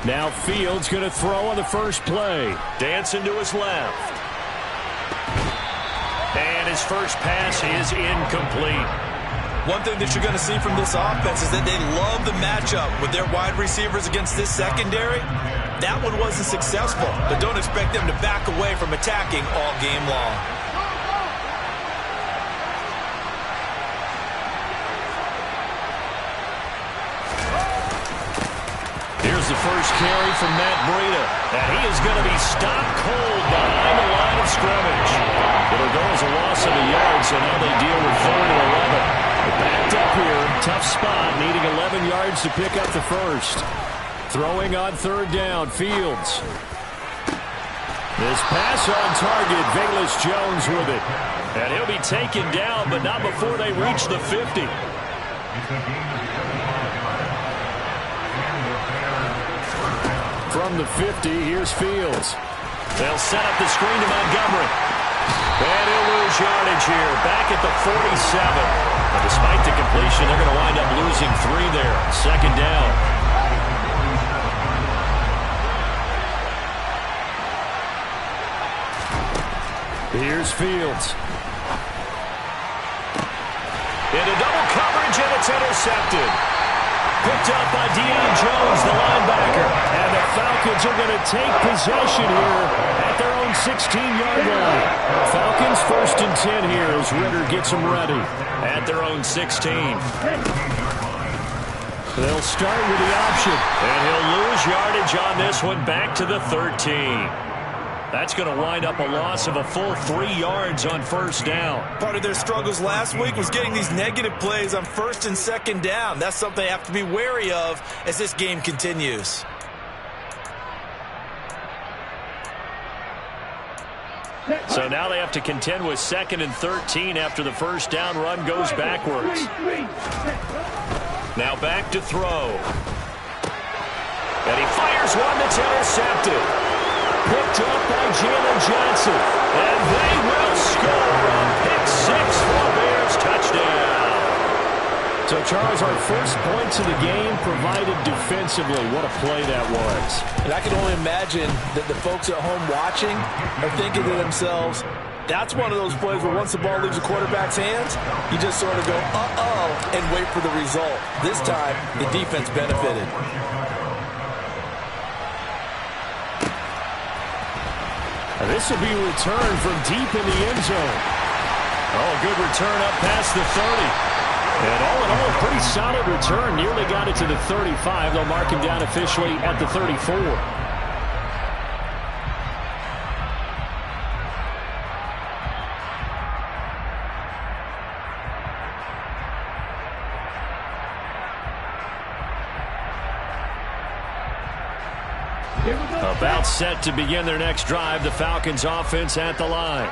Now Fields going to throw on the first play. Dancing to his left. And his first pass is incomplete. One thing that you're going to see from this offense is that they love the matchup with their wide receivers against this secondary. That one wasn't successful, but don't expect them to back away from attacking all game long. Here's the first carry from Matt Breida, and he is going to be stopped cold behind the line of scrimmage. It'll go as a loss of a yard, so now they deal with 3rd and 11. They're backed up here, tough spot, needing 11 yards to pick up the first. Throwing on 3rd down, Fields. This pass on target, Velus Jones with it. And he'll be taken down, but not before they reach the 50. From the 50, here's Fields. They'll set up the screen to Montgomery. And he'll lose yardage here, back at the 47. But despite the completion, they're going to wind up losing 3 there. 2nd down. Here's Fields. Into double coverage, and it's intercepted. Picked up by Dean Jones, the linebacker. And the Falcons are going to take possession here at their own 16-yard line. Falcons 1st and 10 here as Ritter gets them ready at their own 16. They'll start with the option. And he'll lose yardage on this one, back to the 13. That's going to wind up a loss of a full 3 yards on 1st down. Part of their struggles last week was getting these negative plays on 1st and 2nd down. That's something they have to be wary of as this game continues. So now they have to contend with 2nd and 13 after the 1st down run goes backwards. Now back to throw. And he fires one that's intercepted. Picked up by Jalen Johnson. And they will score a pick 6 for the Bears. Touchdown. So, Charles, our first points of the game provided defensively. What a play that was. And I can only imagine that the folks at home watching are thinking to themselves, that's one of those plays where once the ball leaves the quarterback's hands, you just sort of go, uh-oh, and wait for the result. This time, the defense benefited. This will be returned from deep in the end zone. Oh, good return up past the 30. And all in all, pretty solid return. Nearly got it to the 35. They'll mark him down officially at the 34. About set to begin their next drive. The Falcons offense at the line.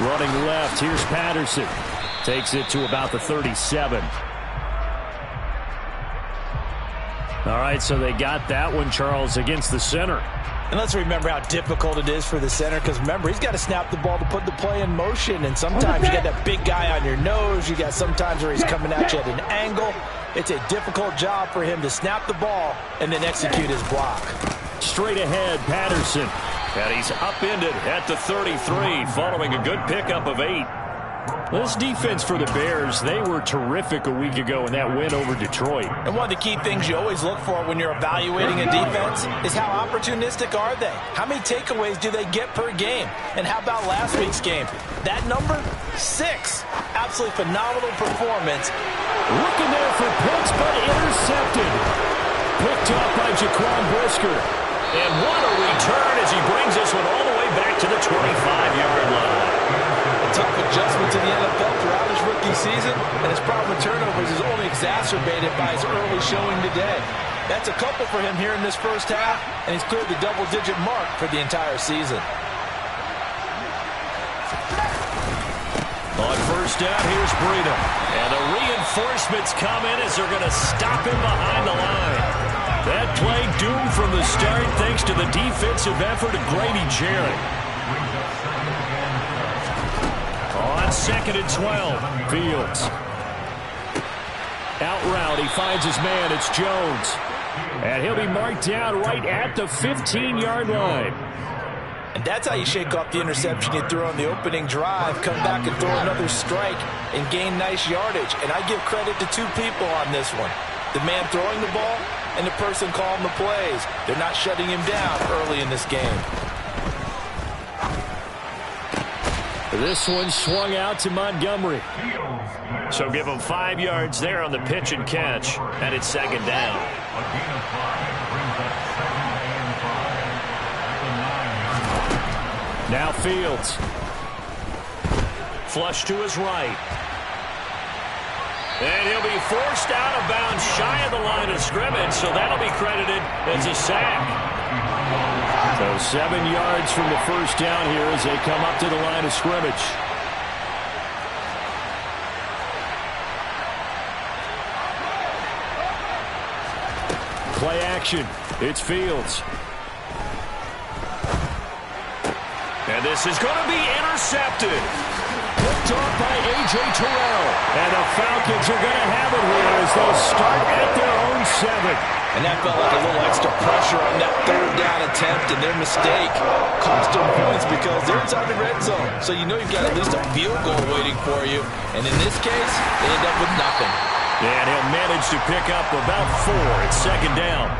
Running left, here's Patterson. Takes it to about the 37. All right, so they got that one, Charles, against the center. And let's remember how difficult it is for the center, because remember, he's got to snap the ball to put the play in motion, and sometimes you got that big guy on your nose. You got sometimes where he's coming at you at an angle. It's a difficult job for him to snap the ball and then execute his block. Straight ahead, Patterson. And he's upended at the 33, following a good pickup of 8. This defense for the Bears, they were terrific a week ago in that win over Detroit. And one of the key things you always look for when you're evaluating a defense is how opportunistic are they? How many takeaways do they get per game? And how about last week's game? That number, 6. Absolutely phenomenal performance. Looking there for Pitts, but intercepted. Picked up by Jaquan Brisker. And what a return as he brings this one all the way back to the 25-yard line. A tough adjustment to the NFL throughout his rookie season, and his problem with turnovers is only exacerbated by his early showing today. That's a couple for him here in this first half, and he's cleared the double-digit mark for the entire season. On first down, here's Breida. And the reinforcements come in as they're going to stop him behind the line. That play doomed from the start thanks to the defensive effort of Grady Jarrett. On 2nd and 12, Fields. Out route, he finds his man. It's Jones. And he'll be marked down right at the 15-yard line. And that's how you shake off the interception you threw on the opening drive, come back and throw another strike and gain nice yardage. And I give credit to two people on this one. The man throwing the ball and the person calling the plays. They're not shutting him down early in this game. This one swung out to Montgomery. So give him 5 yards there on the pitch and catch, and it's second down. Now Fields. Flush to his right. And he'll be forced out of bounds shy of the line of scrimmage, so that'll be credited as a sack. So 7 yards from the first down here as they come up to the line of scrimmage. Play action. It's Fields. And this is going to be intercepted. Picked off by A.J. Terrell. And the Falcons are going to have it here as they'll start at their own 7. And that felt like a little extra pressure on that third down attempt, and their mistake cost them points because they're inside the red zone. So you know you've got at least a field goal waiting for you. And in this case, they end up with nothing. And he'll manage to pick up about 4 at second down.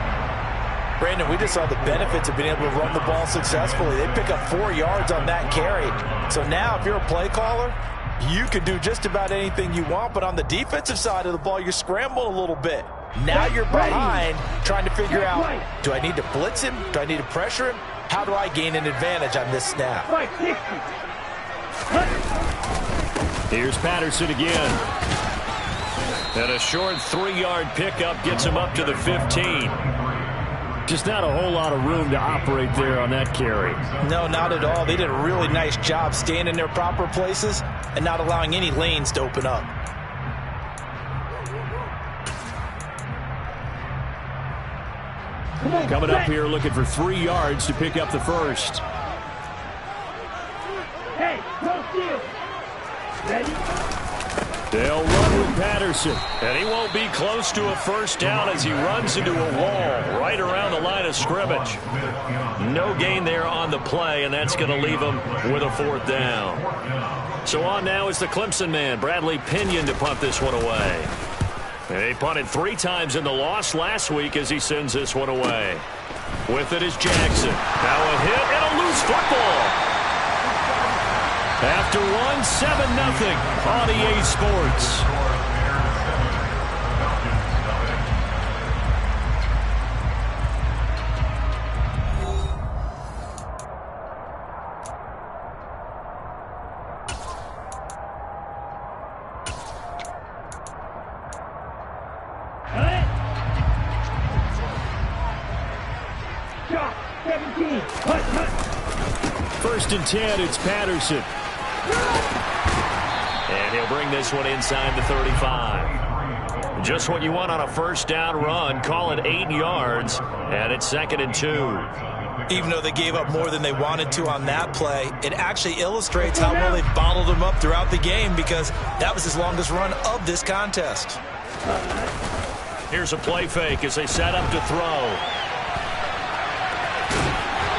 Brandon, we just saw the benefits of being able to run the ball successfully. They pick up 4 yards on that carry. So now if you're a play caller, you can do just about anything you want. But on the defensive side of the ball, you're scrambling a little bit. Now you're behind trying to figure out, do I need to blitz him? Do I need to pressure him? How do I gain an advantage on this snap? Here's Patterson again. And a short 3-yard pickup gets him up to the 15. Just not a whole lot of room to operate there on that carry. No, not at all. They did a really nice job staying in their proper places and not allowing any lanes to open up. Coming up here looking for 3 yards to pick up the first. Hey, no steal. Ready? They'll run with Patterson. And he won't be close to a first down as he runs into a wall right around the line of scrimmage. No gain there on the play, and that's going to leave him with a 4th down. So on now is the Clemson man, Bradley Pinion, to punt this one away. They punted 3 times in the loss last week as he sends this one away. With it is Jackson. Now a hit and a loose football. After one, 7-0 on EA Sports. First and 10, it's Patterson. And he'll bring this one inside the 35. Just what you want on a first down run. Call it 8 yards, and it's 2nd and 2. Even though they gave up more than they wanted to on that play, it actually illustrates how well they bottled them up throughout the game because that was his longest run of this contest. Here's a play fake as they set up to throw.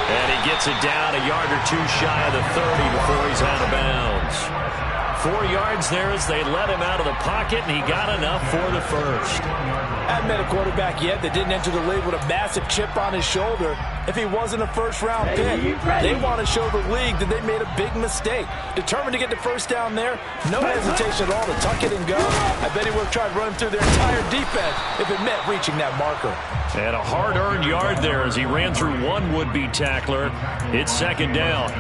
And he gets it down a yard or 2 shy of the 30 before he's out of bounds. 4 yards there as they let him out of the pocket, and he got enough for the first. Haven't met a quarterback yet that didn't enter the league with a massive chip on his shoulder. If he wasn't a first-round pick, they want to show the league that they made a big mistake. Determined to get the first down there, no hesitation at all to tuck it and go. I bet he would have tried running through their entire defense if it meant reaching that marker. And a hard-earned yard there as he ran through one would-be tackler. It's 2nd down.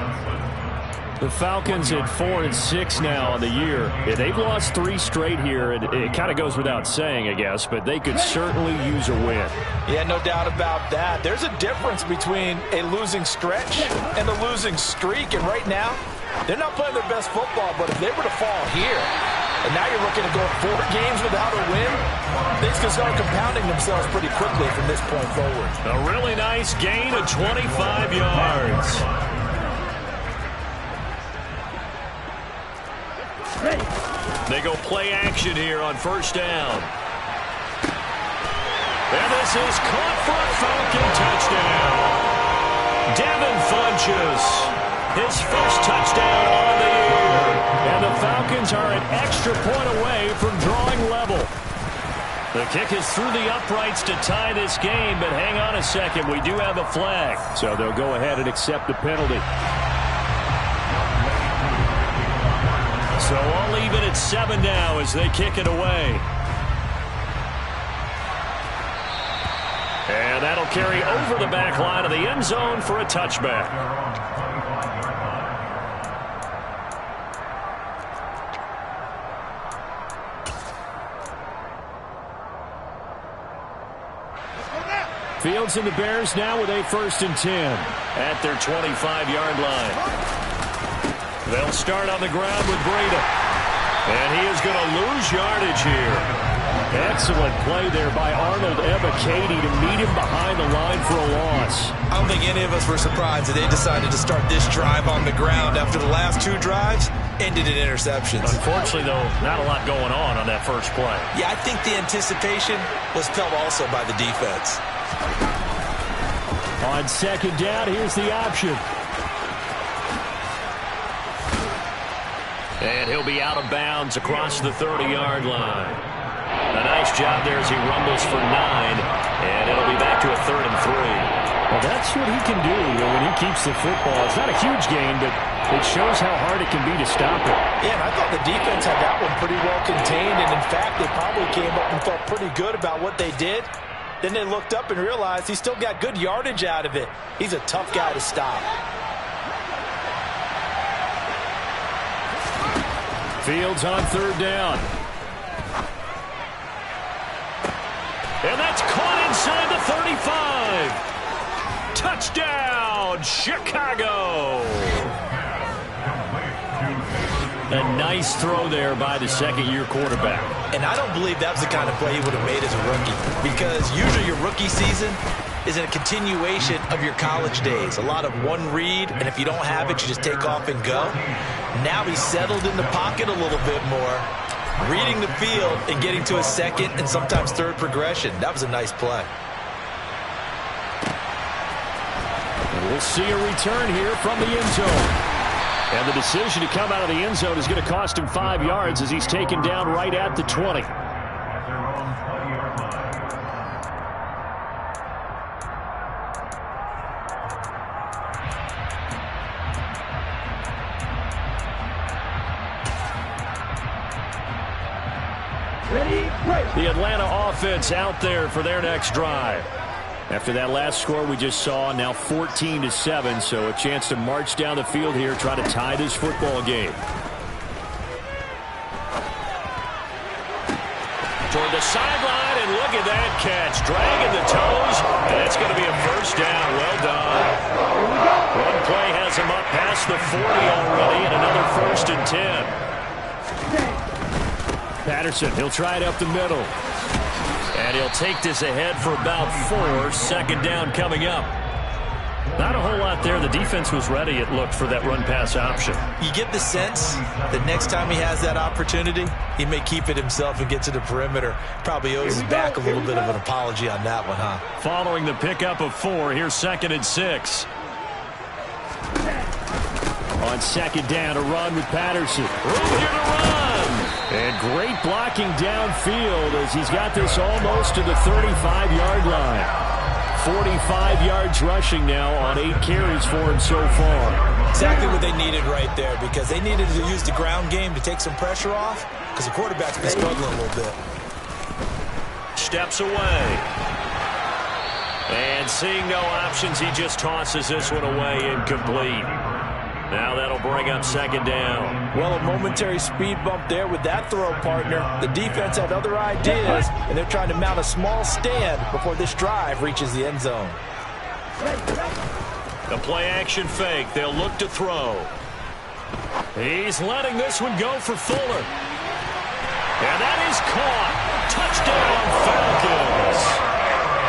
The Falcons at 4-6 now on the year. They've lost 3 straight here. It kind of goes without saying, I guess, but they could certainly use a win. Yeah, no doubt about that. There's a difference between a losing stretch and a losing streak, and right now, they're not playing their best football, but if they were to fall here, and now you're looking to go 4 games without a win, things can start compounding themselves pretty quickly from this point forward. A really nice gain of 25 yards. They go play action here on first down. And this is caught for a Falcon touchdown. Devin Funchess, his first touchdown on the year. And the Falcons are an extra point away from drawing level. The kick is through the uprights to tie this game, but hang on a second. We do have a flag. So they'll go ahead and accept the penalty. So all even at 7 now as they kick it away. And that'll carry over the back line of the end zone for a touchback. Fields and the Bears now with a 1st and 10 at their 25-yard line. They'll start on the ground with Breida. And he is going to lose yardage here. Excellent play there by Arnold Ebiketie to meet him behind the line for a loss. I don't think any of us were surprised that they decided to start this drive on the ground after the last 2 drives ended in interceptions. Unfortunately, though, not a lot going on that first play. Yeah, I think the anticipation was felt also by the defense. On 2nd down, here's the option. And he'll be out of bounds across the 30-yard line. A nice job there as he rumbles for 9. And it'll be back to a 3rd and 3. Well, that's what he can do when he keeps the football. It's not a huge gain, but it shows how hard it can be to stop it. Yeah, and I thought the defense had that one pretty well contained. And, in fact, they probably came up and felt pretty good about what they did. Then they looked up and realized he still got good yardage out of it. He's a tough guy to stop. Fields on 3rd down. And that's caught inside the 35. Touchdown, Chicago. A nice throw there by the 2nd-year quarterback. And I don't believe that was the kind of play he would have made as a rookie. Because usually your rookie season is a continuation of your college days. A lot of one read, and if you don't have it, you just take off and go. Now he's settled in the pocket a little bit more, reading the field and getting to a 2nd and sometimes 3rd progression. That was a nice play. We'll see a return here from the end zone. And the decision to come out of the end zone is going to cost him 5 yards as he's taken down right at the 20. The Atlanta offense out there for their next drive. After that last score we just saw, now 14-7, so a chance to march down the field here, try to tie this football game. Toward the sideline, and look at that catch. Dragging the toes, and it's going to be a 1st down. Well done. One play has him up past the 40 already, and another 1st and 10. Patterson, he'll try it up the middle. And he'll take this ahead for about 4. 2nd down coming up. Not a whole lot there. The defense was ready, it looked, for that run-pass option. You get the sense that next time he has that opportunity, he may keep it himself and get to the perimeter. Probably owes his back a little bit of an apology on that one, huh? Following the pickup of 4, here's 2nd and 6. On 2nd down, a run with Patterson. Room here to run. And great blocking downfield as he's got this almost to the 35-yard line. 45 yards rushing now on 8 carries for him so far. Exactly what they needed right there, because they needed to use the ground game to take some pressure off, because the quarterback's been struggling a little bit. Steps away. And seeing no options, he just tosses this one away, incomplete. Now that'll bring up 2nd down. Well, a momentary speed bump there with that throw, partner. The defense had other ideas, and they're trying to mount a small stand before this drive reaches the end zone. The play-action fake. They'll look to throw. He's letting this one go for Fuller. And that is caught. Touchdown, Falcons.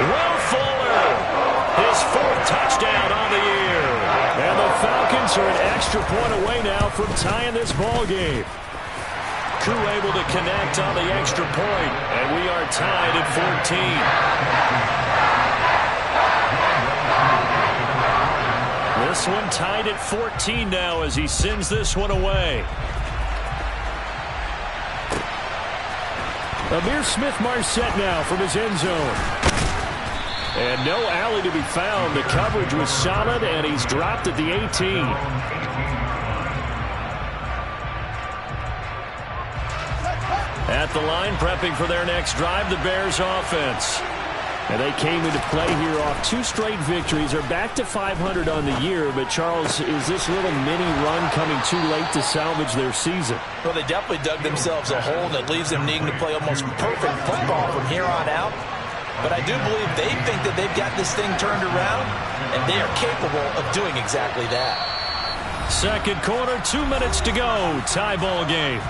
Will Fuller, his 4th touchdown on the year. And the Falcons are an extra point away now from tying this ball game. Koo able to connect on the extra point, and we are tied at 14. This one tied at 14 now as he sends this one away. Amir Smith-Marset now from his end zone. And no alley to be found. The coverage was solid, and he's dropped at the 18. At the line, prepping for their next drive, the Bears offense. And they came into play here off 2 straight victories. They're back to 500 on the year. But, Charles, is this little mini run coming too late to salvage their season? Well, they definitely dug themselves a hole that leaves them needing to play almost perfect football from here on out. But I do believe they think that they've got this thing turned around, and they are capable of doing exactly that. Second quarter, 2 minutes to go. Tie ball game.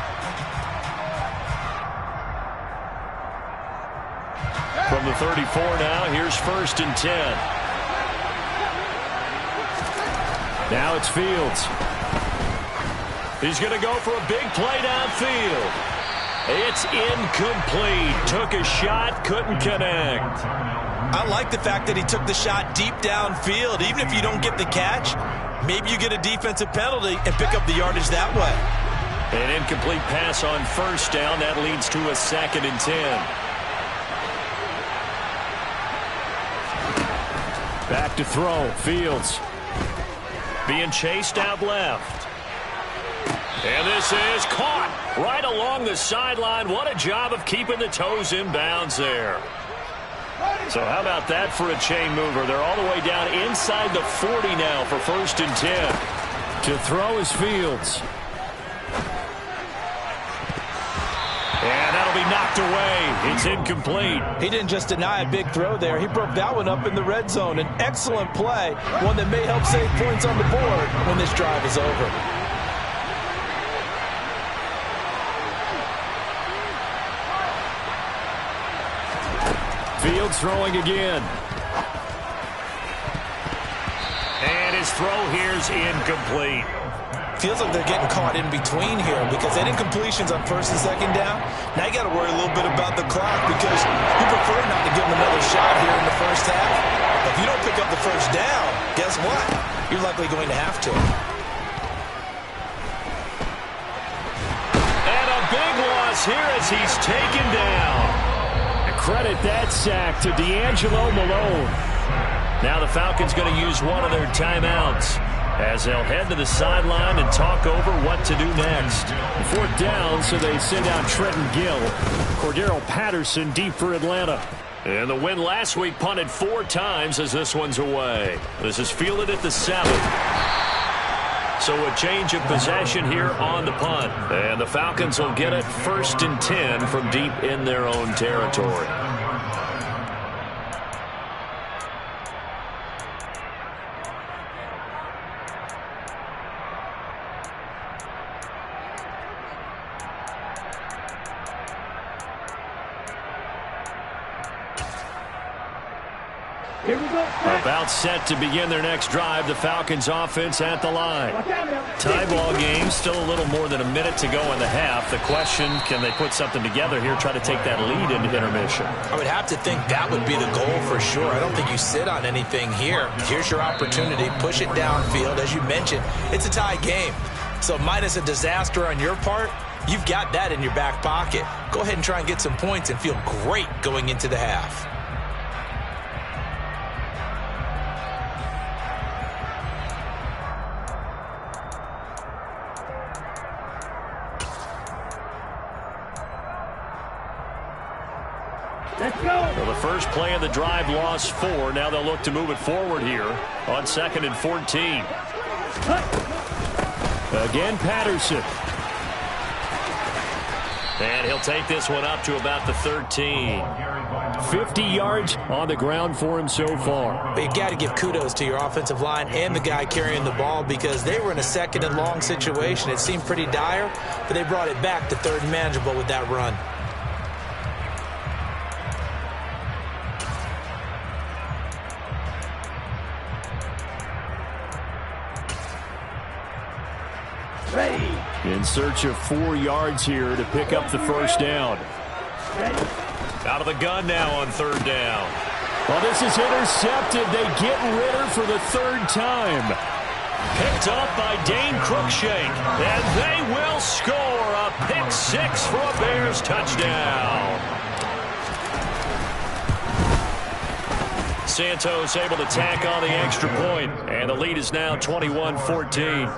From the 34 now, here's 1st and 10. Now it's Fields. He's going to go for a big play downfield. It's incomplete. Took a shot, couldn't connect. I like the fact that he took the shot deep downfield. Even if you don't get the catch, maybe you get a defensive penalty and pick up the yardage that way. An incomplete pass on 1st down. That leads to a 2nd and 10. Back to throw. Fields. Being chased out left. And this is caught right along the sideline. What a job of keeping the toes in bounds there. So how about that for a chain mover? They're all the way down inside the 40 now for 1st and 10. To throw is Fields. And that'll be knocked away. It's incomplete. He didn't just deny a big throw there. He broke that one up in the red zone. An excellent play, one that may help save points on the board when this drive is over. Fields throwing again. And his throw here's incomplete. Feels like they're getting caught in between here because they did completions on 1st and 2nd down. Now you got to worry a little bit about the clock because you prefer not to give them another shot here in the 1st half. But if you don't pick up the 1st down, guess what? You're likely going to have to. And a big loss here as he's taken down. Credit that sack to D'Angelo Malone. Now the Falcons going to use one of their timeouts as they'll head to the sideline and talk over what to do next. 4th down, so they send out Trenton Gill. Cordero Patterson deep for Atlanta. And the win last week punted 4 times as this one's away. This is fielded at the 7. So a change of possession here on the punt. And the Falcons will get it 1st and 10 from deep in their own territory. Here we go. About set to begin their next drive. The Falcons offense at the line. Tie ball game. Still a little more than a minute to go in the half. The question, can they put something together here, try to take that lead into intermission? I would have to think that would be the goal for sure. I don't think you sit on anything here. Here's your opportunity. Push it downfield. As you mentioned, it's a tie game. So minus a disaster on your part, you've got that in your back pocket. Go ahead and try and get some points and feel great going into the half. Let's go. Well, the first play of the drive lost 4. Now they'll look to move it forward here on 2nd and 14. Again, Patterson. And he'll take this one up to about the 13. 50 yards on the ground for him so far. But you got to give kudos to your offensive line and the guy carrying the ball because they were in a 2nd and long situation. It seemed pretty dire, but they brought it back to 3rd and manageable with that run. In search of 4 yards here to pick up the first down. Out of the gun now on 3rd down. Well, this is intercepted. They get Ritter for the 3rd time. Picked up by Dane Cruikshank. And they will score a pick 6 for a Bears touchdown. Santos able to tack on the extra point. And the lead is now 21-14.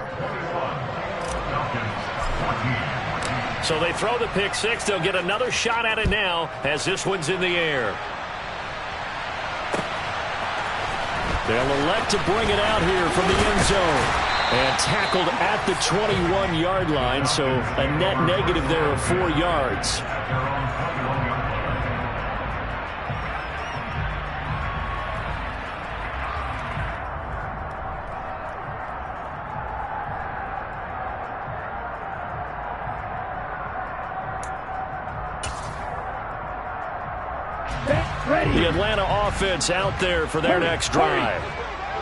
So they throw the pick 6. They'll get another shot at it now as this one's in the air. They'll elect to bring it out here from the end zone. And tackled at the 21-yard line, so a net negative there of 4 yards. The Atlanta offense out there for their next drive.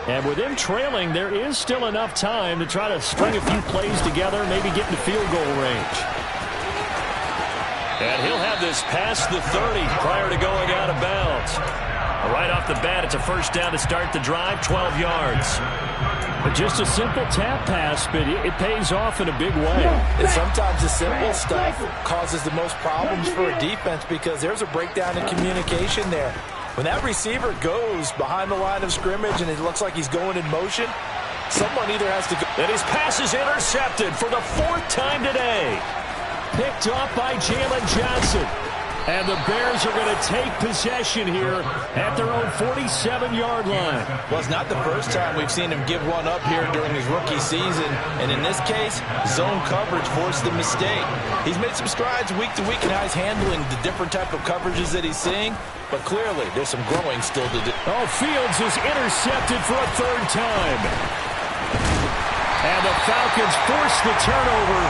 And with them trailing, there is still enough time to try to string a few plays together, maybe get into field goal range. And he'll have this past the 30 prior to going out of bounds. Right off the bat, it's a first down to start the drive, 12 yards. But just a simple tap pass, but it pays off in a big way. And sometimes the simple stuff causes the most problems for a defense because there's a breakdown in communication there. When that receiver goes behind the line of scrimmage and it looks like he's going in motion, someone either has to go. And his pass is intercepted for the 4th time today. Picked off by Jalen Johnson. And the Bears are going to take possession here at their own 47-yard line. Well, it's not the first time we've seen him give one up here during his rookie season. And in this case, zone coverage forced the mistake. He's made some strides week to week in how he's handling the different type of coverages that he's seeing. But clearly, there's some growing still to do. Oh, Fields is intercepted for a 3rd time. And the Falcons force the turnover.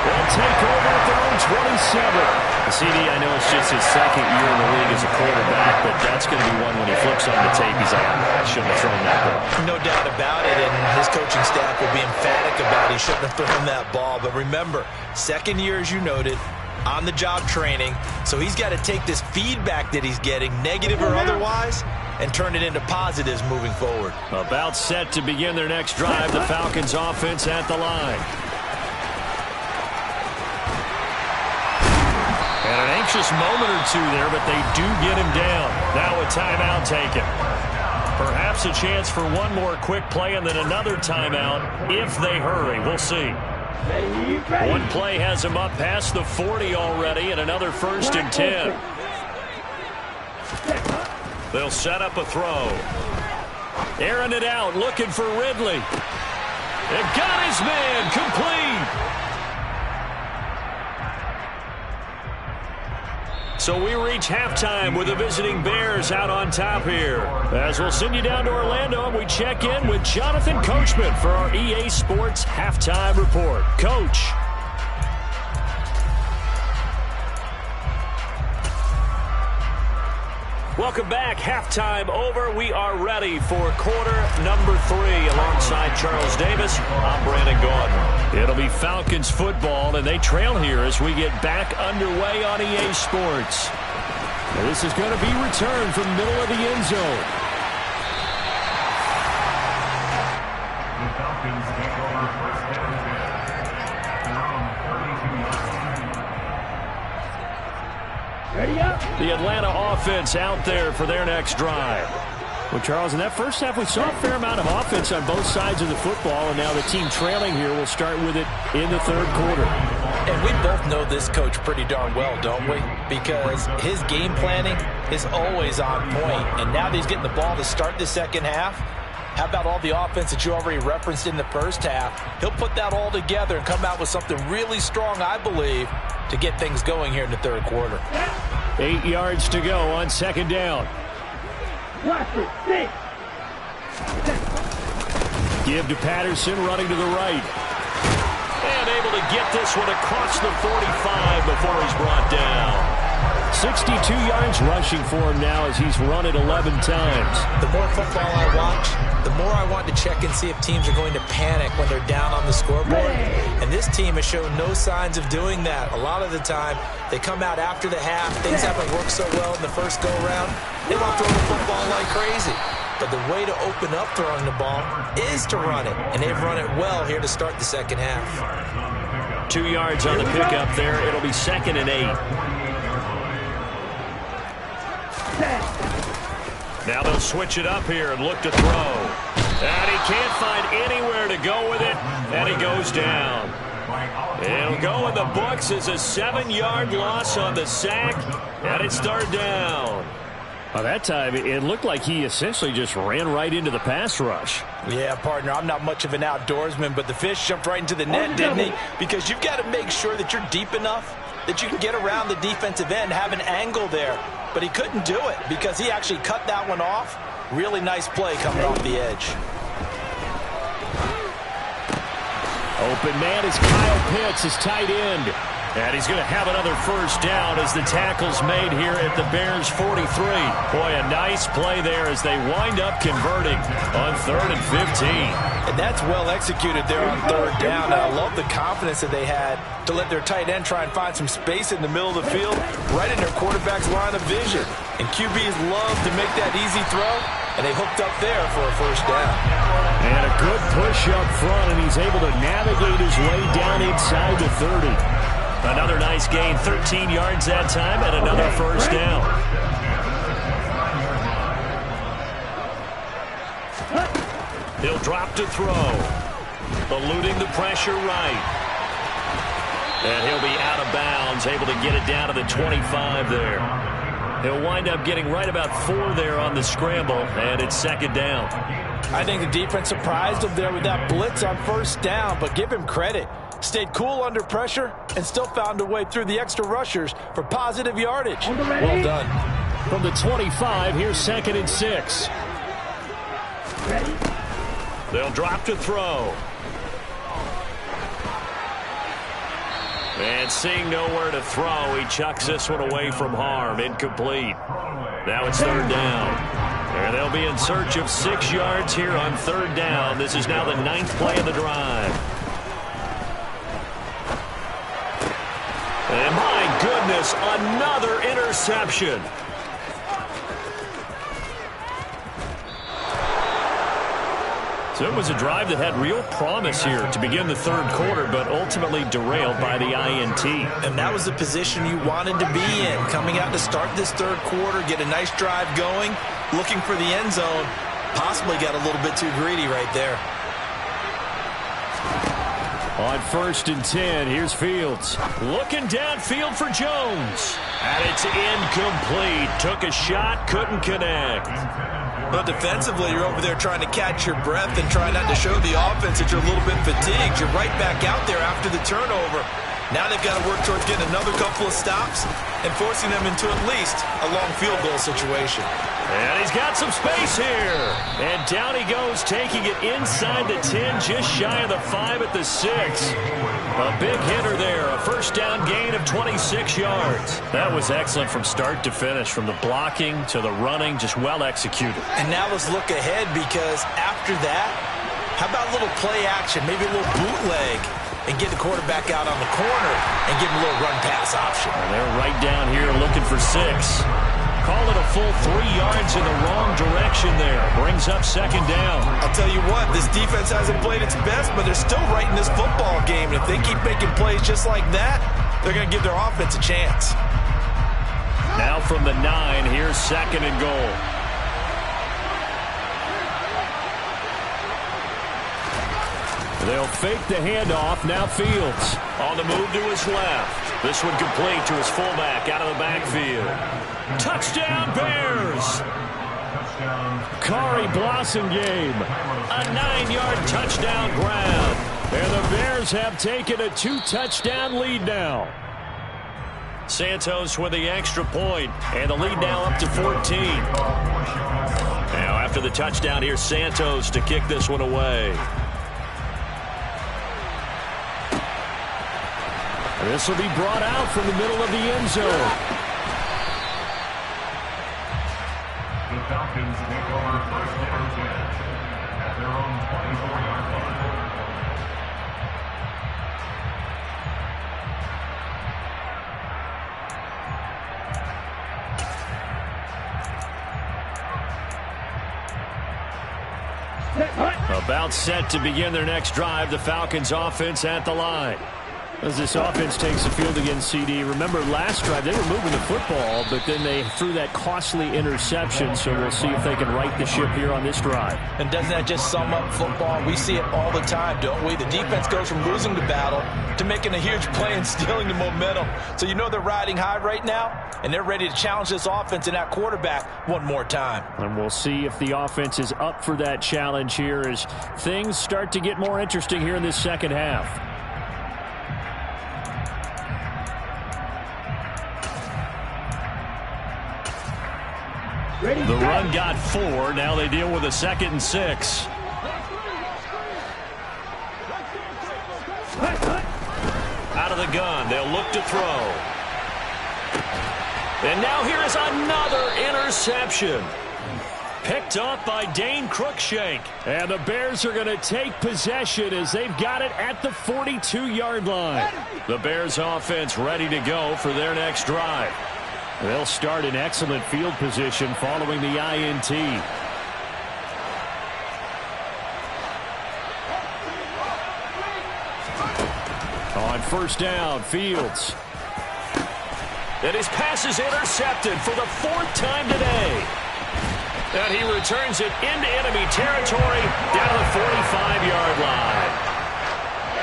They'll take over at their own 27. CD, I know it's just his 2nd year in the league as a quarterback, but that's going to be one when he flips on the tape, he's like, I shouldn't have thrown that ball. No doubt about it, and his coaching staff will be emphatic about he shouldn't have thrown that ball. But remember, 2nd year, as you noted, on-the-job training, so he's got to take this feedback that he's getting, negative or otherwise, and turn it into positives moving forward. About set to begin their next drive, the Falcons offense at the line. And an anxious moment or two there, but they do get him down. Now a timeout taken. Perhaps a chance for one more quick play and then another timeout if they hurry. We'll see. One play has him up past the 40 already and another 1st and 10. They'll set up a throw. Airing it out, looking for Ridley. They've got his man, complete. So we reach halftime with the visiting Bears out on top here. As we'll send you down to Orlando, and we check in with Jonathan Coachman for our EA Sports Halftime Report. Coach. Welcome back. Halftime over. We are ready for quarter number 3. Alongside Charles Davis, I'm Brandon Gaudin. It'll be Falcons football, and they trail here as we get back underway on EA Sports. Now, this is going to be returned from the middle of the end zone. The Atlanta offense out there for their next drive. Well, Charles, in that first half, we saw a fair amount of offense on both sides of the football, and now the team trailing here will start with it in the 3rd quarter. And we both know this coach pretty darn well, don't we? Because his game planning is always on point, and now that he's getting the ball to start the 2nd half, how about all the offense that you already referenced in the first half? He'll put that all together and come out with something really strong, I believe, to get things going here in the 3rd quarter. 8 yards to go on 2nd down. Give to Patterson, running to the right. And able to get this one across the 45 before he's brought down. 62 yards rushing for him now as he's run it 11 times. The more football I watch, the more I want to check and see if teams are going to panic when they're down on the scoreboard. And this team has shown no signs of doing that. A lot of the time, they come out after the half. Things haven't worked so well in the first go-around. They want to throw the football like crazy. But the way to open up throwing the ball is to run it. And they've run it well here to start the second half. 2 yards on the pickup there. It'll be 2nd and 8. Now they'll switch it up here and look to throw. And he can't find anywhere to go with it. And he goes down. It'll go in the books as a 7-yard loss on the sack. And it's third down. Well, that time, it looked like he essentially just ran right into the pass rush. Yeah, partner, I'm not much of an outdoorsman, but the fish jumped right into the net, didn't he? Because you've got to make sure that you're deep enough that you can get around the defensive end, have an angle there. But he couldn't do it because he actually cut that one off. Really nice play coming off the edge. Open man is Kyle Pitts, his tight end. And he's going to have another first down as the tackle's made here at the Bears' 43. Boy, a nice play there as they wind up converting on 3rd and 15. And that's well executed there on 3rd down. And I love the confidence that they had to let their tight end try and find some space in the middle of the field, right in their quarterback's line of vision. And QBs love to make that easy throw, and they hooked up there for a first down. And a good push up front, and he's able to navigate his way down inside the 30. Another nice gain, 13 yards that time, and another first down. He'll drop to throw. Eluding the pressure right. And he'll be out of bounds, able to get it down to the 25 there. He'll wind up getting right about 4 there on the scramble, and it's 2nd down. I think the defense surprised him there with that blitz on first down, but give him credit. Stayed cool under pressure and still found a way through the extra rushers for positive yardage. Well done. From the 25, here's 2nd and 6. They'll drop to throw. And seeing nowhere to throw, he chucks this one away from harm. Incomplete. Now it's 3rd down. And they'll be in search of 6 yards here on 3rd down. This is now the 9th play of the drive. And my goodness, another interception. So it was a drive that had real promise here to begin the 3rd quarter, but ultimately derailed by the INT. And that was the position you wanted to be in. Coming out to start this 3rd quarter, get a nice drive going, looking for the end zone. Possibly got a little bit too greedy right there. On 1st and 10, here's Fields. Looking downfield for Jones. And it's incomplete. Took a shot, couldn't connect. But defensively, you're over there trying to catch your breath and try not to show the offense that you're a little bit fatigued. You're right back out there after the turnover. Now they've got to work towards getting another couple of stops and forcing them into at least a long field goal situation. And he's got some space here. And down he goes, taking it inside the 10, just shy of the 5 at the 6. A big hitter there, a first down gain of 26 yards. That was excellent from start to finish, from the blocking to the running, just well executed. And now let's look ahead, because after that, how about a little play action, maybe a little bootleg, and get the quarterback out on the corner and give him a little run-pass option. And they're right down here looking for 6. Call it a full 3 yards in the wrong direction there. Brings up 2nd down. I'll tell you what, this defense hasn't played its best, but they're still right in this football game. And if they keep making plays just like that, they're going to give their offense a chance. Now from the 9, here's 2nd and goal. They'll fake the handoff. Now Fields on the move to his left. This one complete to his fullback out of the backfield. Touchdown Bears! Kari Blossomgame, a 9-yard touchdown grab. And the Bears have taken a 2-touchdown lead now. Santos with the extra point, and the lead now up to 14. Now after the touchdown, here's Santos to kick this one away. This will be brought out from the middle of the end zone. About set to begin their next drive, the Falcons offense at the line. As this offense takes the field against CD, remember last drive they were moving the football, but then they threw that costly interception, so we'll see if they can right the ship here on this drive. And doesn't that just sum up football? We see it all the time, don't we? The defense goes from losing the battle to making a huge play and stealing the momentum. So you know they're riding high right now, and they're ready to challenge this offense and that quarterback one more time. And we'll see if the offense is up for that challenge here as things start to get more interesting here in this second half. The run got 4. Now they deal with a 2nd and 6. Out of the gun. They'll look to throw. And now here is another interception. Picked up by Dane Cruikshank. And the Bears are going to take possession as they've got it at the 42-yard line. The Bears offense ready to go for their next drive. They'll start in excellent field position following the INT. On first down, Fields. And his pass is intercepted for the 4th time today. And he returns it into enemy territory down to the 45-yard line.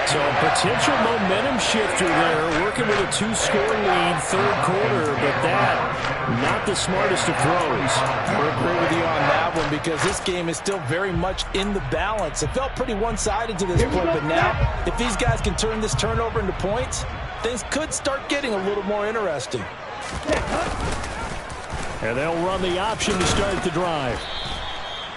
So a potential momentum shifter there, working with a 2-score lead, 3rd quarter, but that, not the smartest of throws. I agree with you on that one because this game is still very much in the balance. It felt pretty one-sided to this point, but now, if these guys can turn this turnover into points, things could start getting a little more interesting. And they'll run the option to start the drive.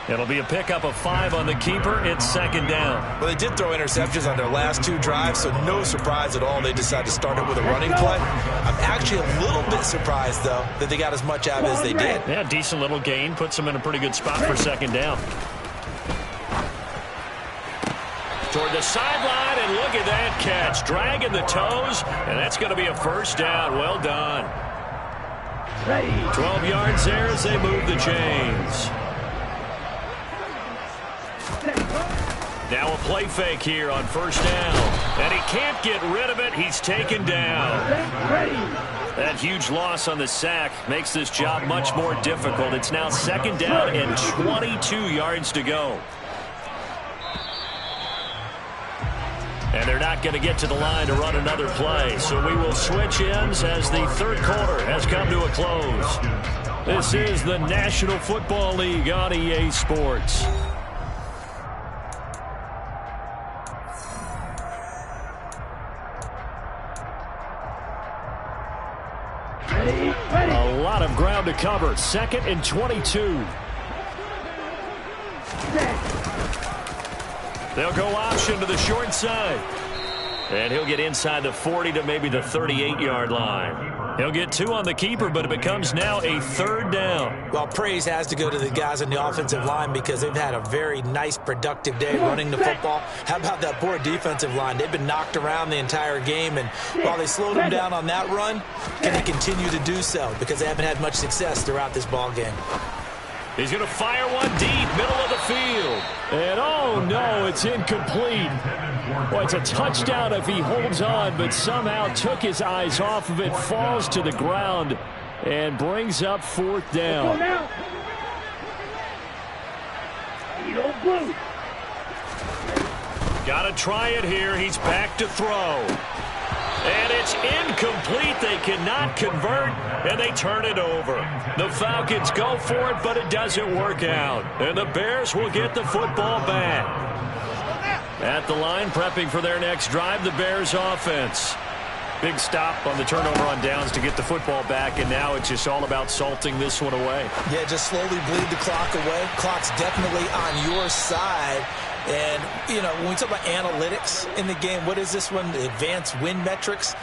It'll be a pickup of 5 on the keeper. It's 2nd down. Well, they did throw interceptions on their last 2 drives, so no surprise at all they decided to start it with a running play. I'm actually a little bit surprised, though, that they got as much out of it as they did. Yeah, decent little gain. Puts them in a pretty good spot for 2nd down. Toward the sideline, and look at that catch. Dragging the toes, and that's going to be a 1st down. Well done. 12 yards there as they move the chains. Now a play fake here on 1st down. And he can't get rid of it. He's taken down. That huge loss on the sack makes this job much more difficult. It's now 2nd down and 22 yards to go. And they're not going to get to the line to run another play. So we will switch ends as the 3rd quarter has come to a close. This is the National Football League on EA Sports. A lot of ground to cover. 2nd and 22. They'll go option to the short side. And he'll get inside the 40 to maybe the 38-yard line. He'll get 2 on the keeper, but it becomes now a 3rd down. Well, praise has to go to the guys on the offensive line because they've had a very nice, productive day running the football. How about that poor defensive line? They've been knocked around the entire game, and while they slowed them down on that run, can they continue to do so because they haven't had much success throughout this ball game. He's going to fire one deep, middle of the field. And, oh, no, it's incomplete. Well, it's a touchdown if he holds on, but somehow took his eyes off of it, falls to the ground, and brings up 4th down. Got to try it here. He's back to throw. And it's incomplete. They cannot convert, and they turn it over. The Falcons go for it, but it doesn't work out. And the Bears will get the football back. At the line, prepping for their next drive, the Bears offense. Big stop on the turnover on downs to get the football back, and now it's just all about salting this one away. Yeah, just slowly bleed the clock away. Clock's definitely on your side. And, you know, when we talk about analytics in the game, what is this one? The advanced win metrics?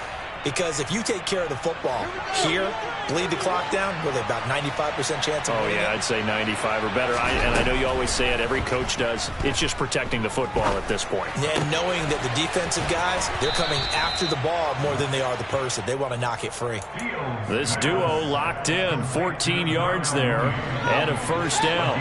Because if you take care of the football here, bleed the clock down, with about 95% chance of winning. Oh, yeah, I'd say 95 or better. And I know you always say it, every coach does. It's just protecting the football at this point. Yeah, and knowing that the defensive guys, they're coming after the ball more than they are the person. They want to knock it free. This duo locked in, 14 yards there, and a 1st down.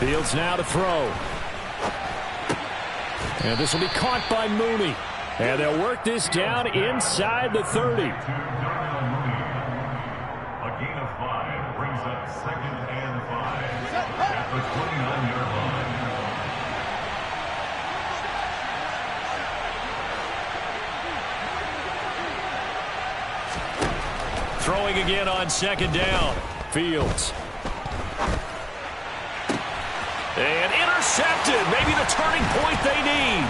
Fields now to throw. And this will be caught by Mooney. And they'll work this down inside the 30. A gain of 5 brings up 2nd and 5 at the 29-yard line. Throwing again on 2nd down. Fields. And intercepted. Maybe the turning point they need.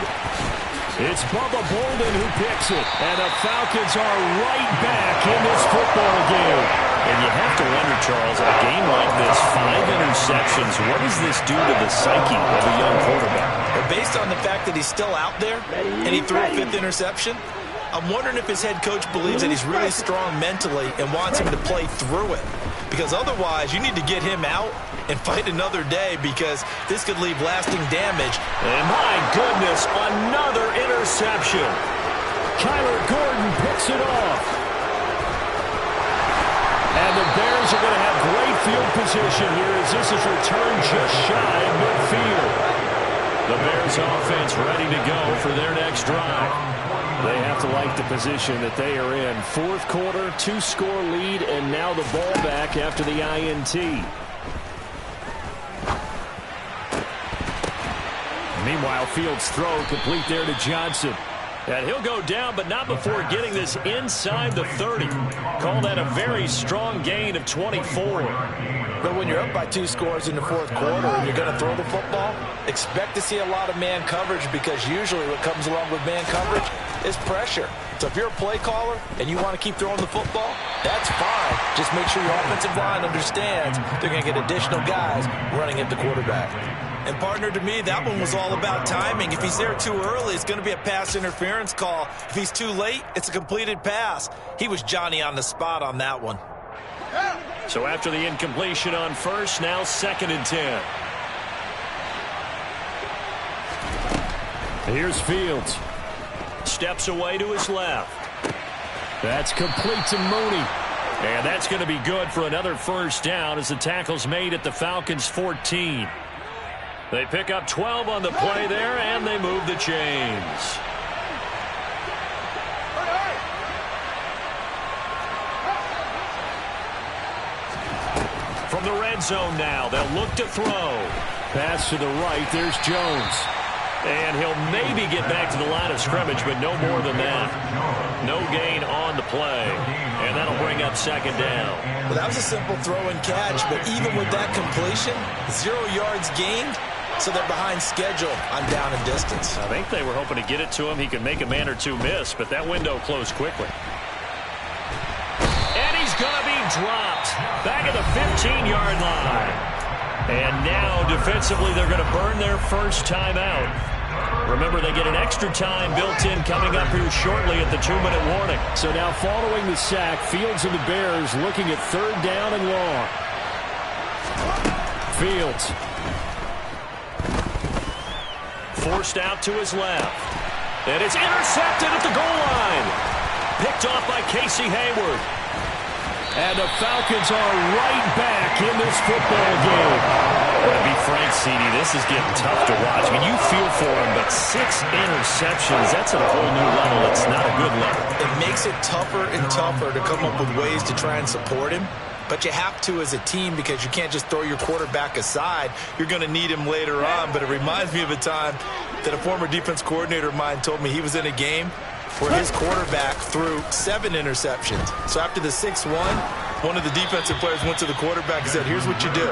It's Bubba Bolden who picks it. And the Falcons are right back in this football game. And you have to wonder, Charles, a game like this, 5 interceptions, what does this do to the psyche of a young quarterback? Well, based on the fact that he's still out there and he threw a 5th interception, I'm wondering if his head coach believes that he's really strong mentally and wants him to play through it. Because otherwise, you need to get him out and fight another day, because this could leave lasting damage. And my goodness, another interception. Kyler Gordon picks it off. And the Bears are going to have great field position here as this is returned just shy of midfield. The Bears offense ready to go for their next drive. They have to like the position that they are in. 4th quarter, 2-score lead, and now the ball back after the INT. Meanwhile, Fields' throw complete there to Johnson. And he'll go down, but not before getting this inside the 30. Call that a very strong gain of 24. But when you're up by 2 scores in the 4th quarter and you're going to throw the football, expect to see a lot of man coverage, because usually what comes along with man coverage is pressure. So if you're a play caller and you want to keep throwing the football, that's fine. Just make sure your offensive line understands they're going to get additional guys running at the quarterback. And partner, to me, that one was all about timing. If he's there too early, it's going to be a pass interference call. If he's too late, it's a completed pass. He was Johnny on the spot on that one. So after the incompletion on 1st, now 2nd and 10. Here's Fields. Steps away to his left. That's complete to Mooney. And that's going to be good for another 1st down as the tackle's made at the Falcons' 14. They pick up 12 on the play there, and they move the chains. From the red zone now, they'll look to throw. Pass to the right, there's Jones. And he'll maybe get back to the line of scrimmage, but no more than that. No gain on the play. And that'll bring up 2nd down. Well, that was a simple throw and catch, but even with that completion, 0 yards gained. So they're behind schedule on down and distance. I think they were hoping to get it to him. He could make a man or two miss, but that window closed quickly. And he's going to be dropped back at the 15-yard line. And now defensively they're going to burn their 1st timeout. Remember, they get an extra time built in coming up here shortly at the 2-minute warning. So now following the sack, Fields and the Bears looking at 3rd down and long. Fields. Forced out to his left. And it's intercepted at the goal line. Picked off by Casey Hayward. And the Falcons are right back in this football game. To be frank, CD, this is getting tough to watch. I mean, you feel for him, but 6 interceptions, that's at a whole new level. It's not a good level. It makes it tougher and tougher to come up with ways to try and support him. But you have to as a team, because you can't just throw your quarterback aside. You're going to need him later on. But it reminds me of a time that a former defense coordinator of mine told me he was in a game where his quarterback threw 7 interceptions. So after the 6-1, one of the defensive players went to the quarterback and said, here's what you do.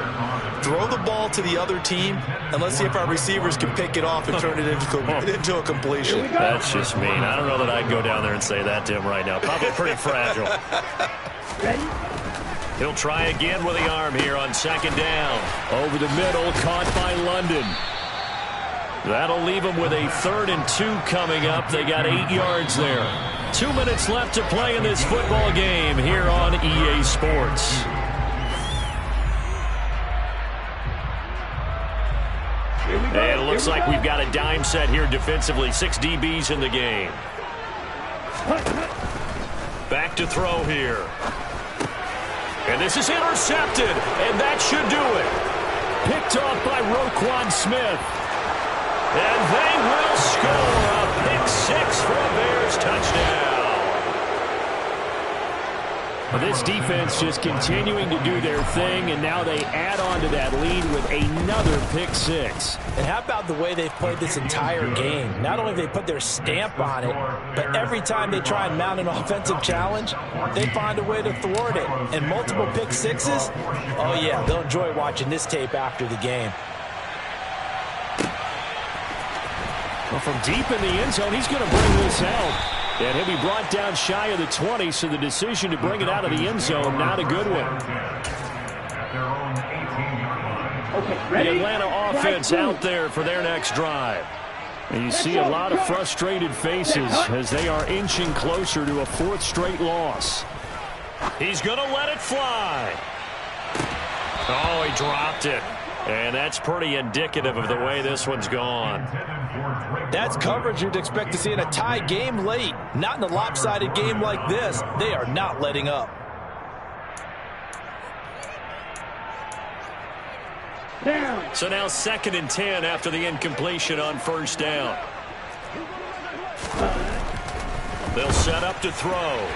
Throw the ball to the other team, and let's see if our receivers can pick it off and turn it into a completion. That's just mean. I don't know that I'd go down there and say that to him right now. Probably pretty fragile. He'll try again with the arm here on 2nd down. Over the middle, caught by London. That'll leave them with a 3rd and 2 coming up. They got 8 yards there. 2 minutes left to play in this football game here on EA Sports. And it looks like we've got a dime set here defensively. 6 DBs in the game. Back to throw here. And this is intercepted, and that should do it. picked off by Roquan Smith. And they will score a pick six for a Bears touchdown. Well, this defense just continuing to do their thing, and now they add on to that lead with another pick six. And how about the way they've played this entire game? Not only have they put their stamp on it, but every time they try and mount an offensive challenge, they find a way to thwart it. And multiple pick sixes, oh yeah, they'll enjoy watching this tape after the game. Well, from deep in the end zone, he's going to bring this out. And he'll be brought down shy of the 20, so the decision to bring it out of the end zone, not a good one. The Atlanta offense out there for their next drive. And you see a lot of frustrated faces as they are inching closer to a fourth straight loss. He's going to let it fly. Oh, he dropped it. And that's pretty indicative of the way this one's gone. That's coverage you'd expect to see in a tie game late. Not in a lopsided game like this. They are not letting up. So now 2nd and 10 after the incompletion on first down. They'll set up to throw.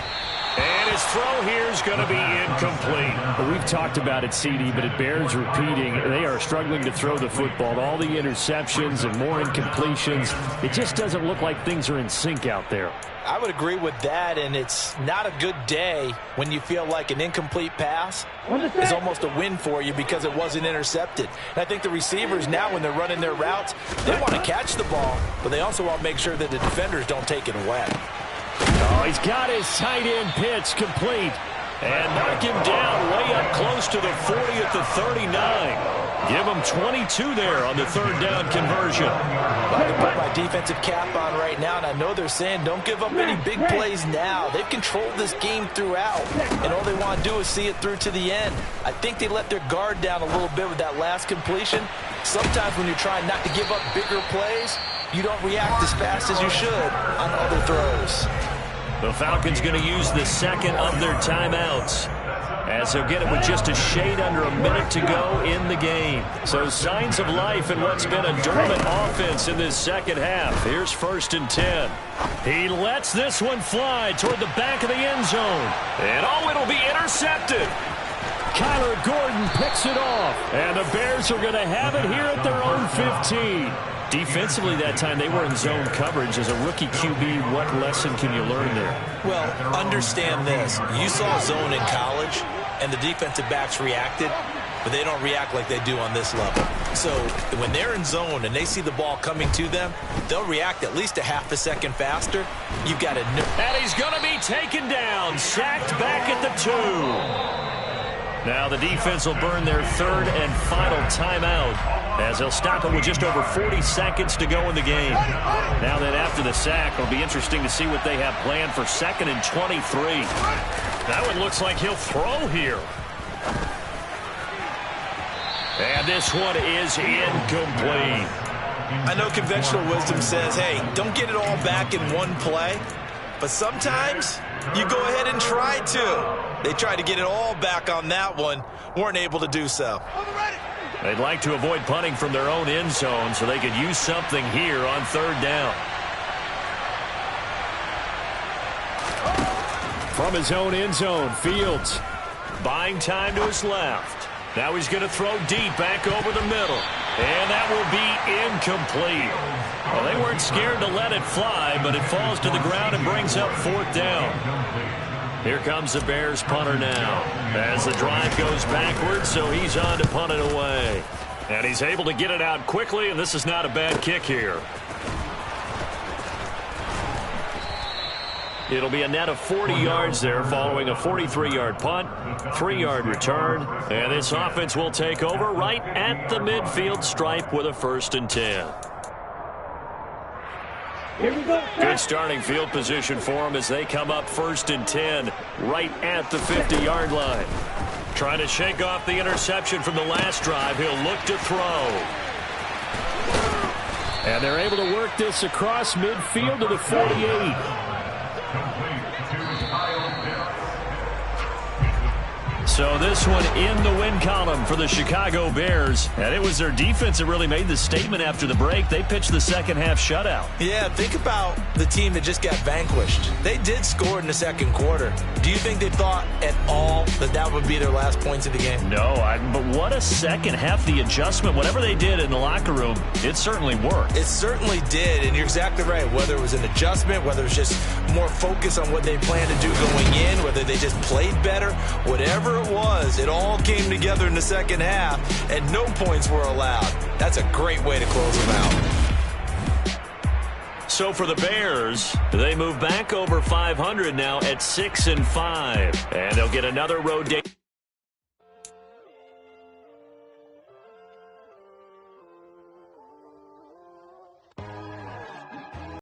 And his throw here is going to be incomplete. Well, we've talked about it, CD, but it bears repeating. They are struggling to throw the football. All the interceptions and more incompletions. It just doesn't look like things are in sync out there. I would agree with that, and it's not a good day when you feel like an incomplete pass is almost a win for you because it wasn't intercepted. And I think the receivers now, when they're running their routes, they want to catch the ball, but they also want to make sure that the defenders don't take it away. Oh, he's got his tight end pitch complete. And knock him down way up close to the 40 at the 39. Give him 22 there on the third down conversion. I can put my defensive cap on right now, and I know they're saying don't give up any big plays now. They've controlled this game throughout, and all they want to do is see it through to the end. I think they let their guard down a little bit with that last completion. Sometimes when you're trying not to give up bigger plays, you don't react as fast as you should on other throws. The Falcons going to use the second of their timeouts, as they'll get it with just a shade under a minute to go in the game. So signs of life in what's been a dormant offense in this second half. Here's 1st and 10. He lets this one fly toward the back of the end zone. And oh, it'll be intercepted. Kyler Gordon picks it off. And the Bears are going to have it here at their own 15. Defensively that time, they were in zone coverage. As a rookie QB, what lesson can you learn there? Well, understand this. You saw zone in college, and the defensive backs reacted, but they don't react like they do on this level. So when they're in zone and they see the ball coming to them, they'll react at least a half a second faster. You've got to know. And he's going to be taken down, sacked back at the 2. Now the defense will burn their third and final timeout, as they'll stop it with just over 40 seconds to go in the game. Now then, after the sack, it'll be interesting to see what they have planned for 2nd and 23. That one looks like he'll throw here. And this one is incomplete. I know conventional wisdom says, hey, don't get it all back in one play. But sometimes you go ahead and try to. They tried to get it all back on that one. Weren't able to do so. They'd like to avoid punting from their own end zone so they could use something here on third down. From his own end zone, Fields buying time to his left. Now he's going to throw deep back over the middle. And that will be incomplete. Well, they weren't scared to let it fly, but it falls to the ground and brings up 4th down. Here comes the Bears punter now, as the drive goes backwards, so he's on to punt it away. And he's able to get it out quickly, and this is not a bad kick here. It'll be a net of 40 yards there following a 43-yard punt, 3-yard return. And this offense will take over right at the midfield stripe with a 1st and 10. Here we go. Good starting field position for them as they come up 1st and 10 right at the 50-yard line. Trying to shake off the interception from the last drive. He'll look to throw. And they're able to work this across midfield to the 48. So this one in the win column for the Chicago Bears. And it was their defense that really made the statement after the break. They pitched the second half shutout. Yeah, think about the team that just got vanquished. They did score in the second quarter. Do you think they thought at all that that would be their last points of the game? No, but what a second half. The adjustment, whatever they did in the locker room, it certainly worked. It certainly did, and you're exactly right. Whether it was an adjustment, whether it was just more focus on what they planned to do going in, whether they just played better, whatever it was, it all came together in the second half, and no points were allowed. That's a great way to close them out. So for the Bears, they move back over 500 now at 6-5, and they'll get another road day.